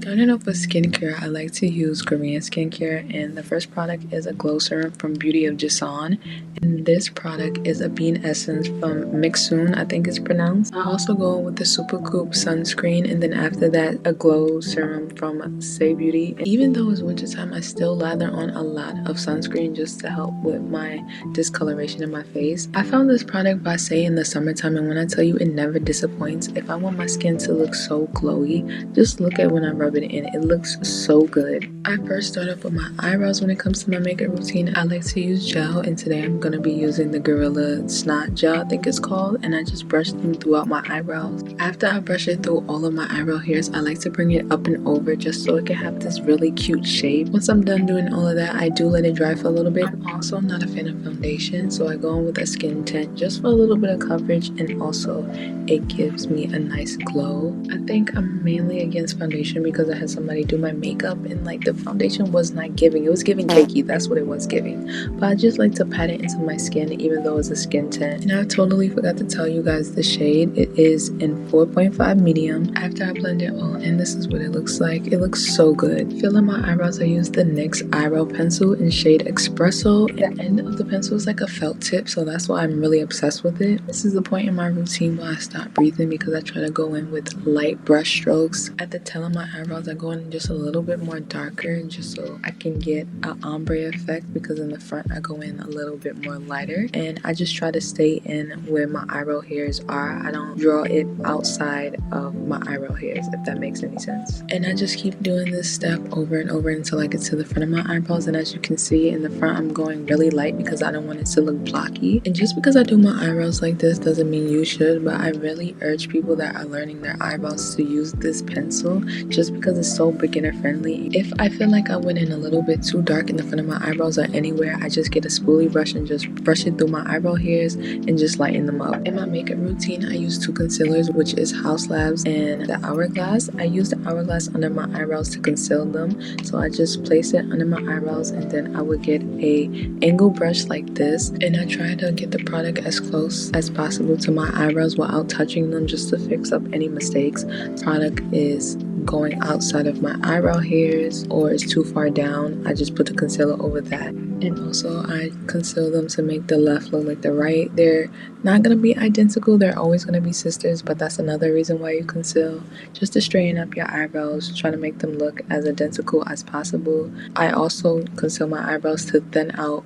Starting off with skincare, I like to use Korean skincare, and the first product is a glow serum from Beauty of Jason, and this product is a bean essence from Mixun, I think it's pronounced. I also go with the Supergoop sunscreen, and then after that a glow serum from Say Beauty. And even though it's wintertime, I still lather on a lot of sunscreen just to help with my discoloration in my face. I found this product by Say in the summertime, and when I tell you, it never disappoints. If I want my skin to look so glowy, just look at when I rub it in. It looks so good. I first start off with my eyebrows. When it comes to my makeup routine, I like to use gel, and today I'm going to be using the Gorilla Snot Gel, I think it's called, and I just brush them throughout my eyebrows. After I brush it through all of my eyebrow hairs, I like to bring it up and over just so it can have this really cute shape. Once I'm done doing all of that, I do let it dry for a little bit. I'm also not a fan of foundation, so I go in with a skin tint just for a little bit of coverage, and also it gives me a nice glow. I think I'm mainly against foundation because I had somebody do my makeup and like the foundation was not giving. It was giving cakey, that's what it was giving. But I just like to pat it into my skin even though it's a skin tint. And I totally forgot to tell you guys the shade. It is in 4.5 medium. After I blend it all in, this is what it looks like. It looks so good. Filling my eyebrows, I use the NYX eyebrow pencil in shade Espresso. The end of the pencil is like a felt tip, so that's why I'm really obsessed with it. This is the point in my routine where I stop breathing because I try to go in with light brush strokes. At the tail of my eyebrows, I go in just a little bit more darker just so I can get an ombre effect, because in the front I go in a little bit more lighter, and I just try to stay in where my eyebrow hairs are. I don't draw it outside of my eyebrow hairs, if that makes any sense. And I just keep doing this step over and over until I get to the front of my eyebrows, and as you can see in the front I'm going really light because I don't want it to look blocky. And just because I do my eyebrows like this doesn't mean you should, but I really urge people that are learning their eyebrows to use this pencil just because it's so beginner friendly. If I feel like I went in a little bit too dark in the front of my eyebrows or anywhere, I just get a spoolie brush and just brush it through my eyebrow hairs and just lighten them up. In my makeup routine, I use two concealers, which is House Labs and the Hourglass. I use the Hourglass under my eyebrows to conceal them, so I just place it under my eyebrows, and then I would get a angle brush like this, and I try to get the product as close as possible to my eyebrows without touching them just to fix up any mistakes. Product is going outside of my eyebrow hairs or it's too far down, I just put the concealer over that. And also I conceal them to make the left look like the right. They're not going to be identical, they're always going to be sisters, but that's another reason why you conceal, just to straighten up your eyebrows, try to make them look as identical as possible. I also conceal my eyebrows to thin out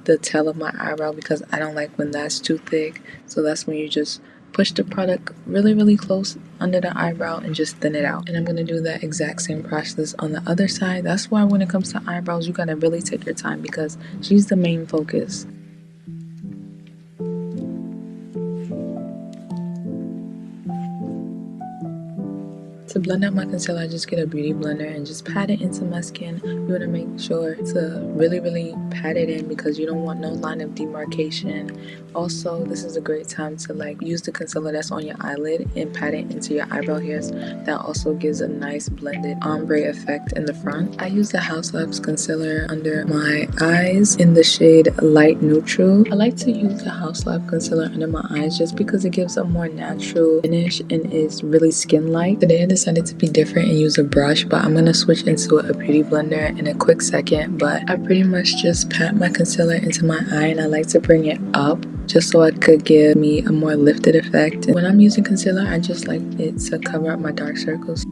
the tail of my eyebrow because I don't like when that's too thick, so that's when you just push the product really close under the eyebrow and just thin it out. And I'm going to do that exact same process on the other side. That's why when it comes to eyebrows, you got to really take your time because she's the main focus. To blend out my concealer, I just get a beauty blender and just pat it into my skin. You want to make sure to really pat it in because you don't want no line of demarcation. Also, this is a great time to like use the concealer that's on your eyelid and pat it into your eyebrow hairs. That also gives a nice blended ombre effect in the front. I use the House Labs concealer under my eyes in the shade Light Neutral. I like to use the House Lab concealer under my eyes just because it gives a more natural finish and is really skin-like. Today I decided to be different and use a brush, but I'm gonna switch into a beauty blender in a quick second. But I pretty much just pat my concealer into my eye, and I like to bring it up just so it could give me a more lifted effect. And when I'm using concealer, I just like it to cover up my dark circles.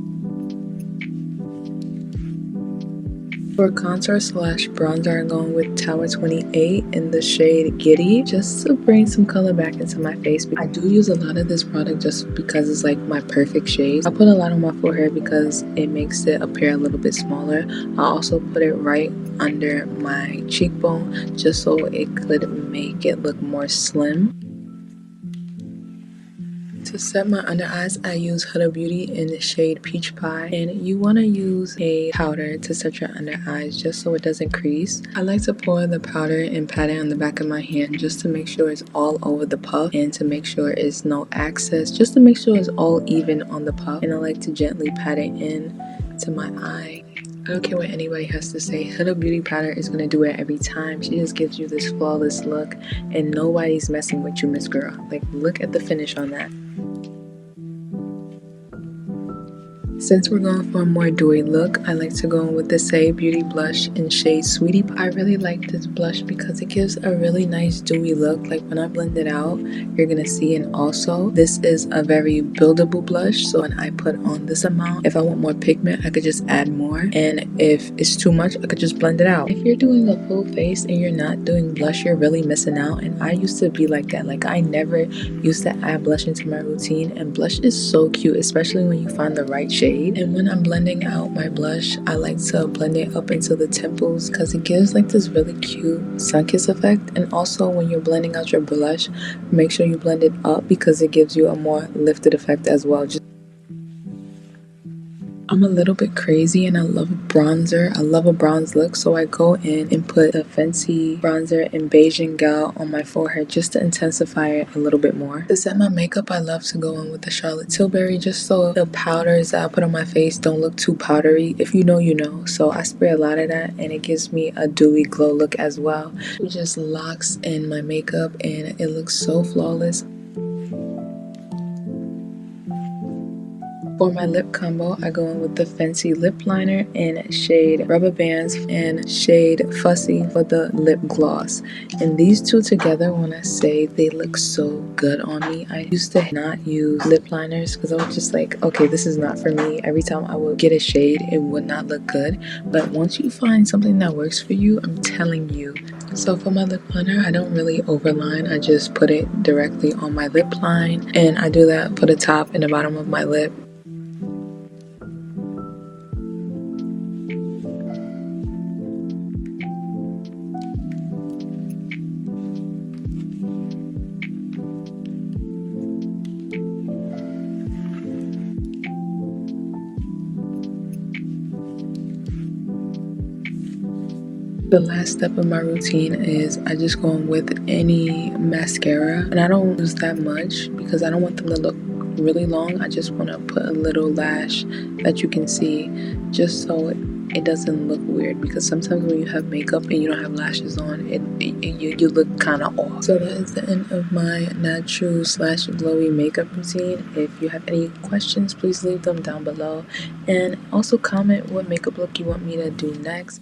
For contour slash bronzer, I'm going with Tower 28 in the shade Giddy just to bring some color back into my face. I do use a lot of this product just because it's like my perfect shade. I put a lot on my forehead because it makes it appear a little bit smaller. I also put it right under my cheekbone just so it could make it look more slim. To set my under eyes, I use Huda Beauty in the shade Peach Pie, and you want to use a powder to set your under eyes just so it doesn't crease. I like to pour the powder and pat it on the back of my hand just to make sure it's all over the puff and to make sure it's no excess, just to make sure it's all even on the puff. And I like to gently pat it in to my eye. I don't care what anybody has to say, Huda Beauty powder is going to do it every time. She just gives you this flawless look and nobody's messing with you, Miss Girl. Like, look at the finish on that. Since we're going for a more dewy look, I like to go in with the Say Beauty blush in shade Sweetie. I really like this blush because it gives a really nice dewy look. Like when I blend it out, you're gonna see. And also, this is a very buildable blush, so when I put on this amount, if I want more pigment, I could just add more, and if it's too much, I could just blend it out. If you're doing a full face and you're not doing blush, you're really missing out. And I used to be like that. Like I never used to add blush into my routine, and blush is so cute, especially when you find the right shade. And when I'm blending out my blush, I like to blend it up into the temples because it gives like this really cute sun-kissed effect. And also when you're blending out your blush, make sure you blend it up because it gives you a more lifted effect as well. I'm a little bit crazy and I love bronzer. I love a bronze look, so I go in and put a Fenty bronzer in Beige and Gal on my forehead just to intensify it a little bit more. To set my makeup, I love to go in with the Charlotte Tilbury just so the powders that I put on my face don't look too powdery. If you know, you know. So I spray a lot of that and it gives me a dewy glow look as well. It just locks in my makeup and it looks so flawless. For my lip combo, I go in with the Fenty lip liner in shade Rubber Bands and shade Fussy for the lip gloss. And these two together, when I say they look so good on me, I used to not use lip liners because I was just like, okay, this is not for me. Every time I would get a shade, it would not look good. But once you find something that works for you, I'm telling you. So for my lip liner, I don't really overline. I just put it directly on my lip line, and I do that for the top and the bottom of my lip. The last step of my routine is I just go in with any mascara, and I don't use that much because I don't want them to look really long. I just want to put a little lash that you can see just so it doesn't look weird, because sometimes when you have makeup and you don't have lashes on, you look kind of off. So that is the end of my natural / glowy makeup routine. If you have any questions, please leave them down below, and also comment what makeup look you want me to do next.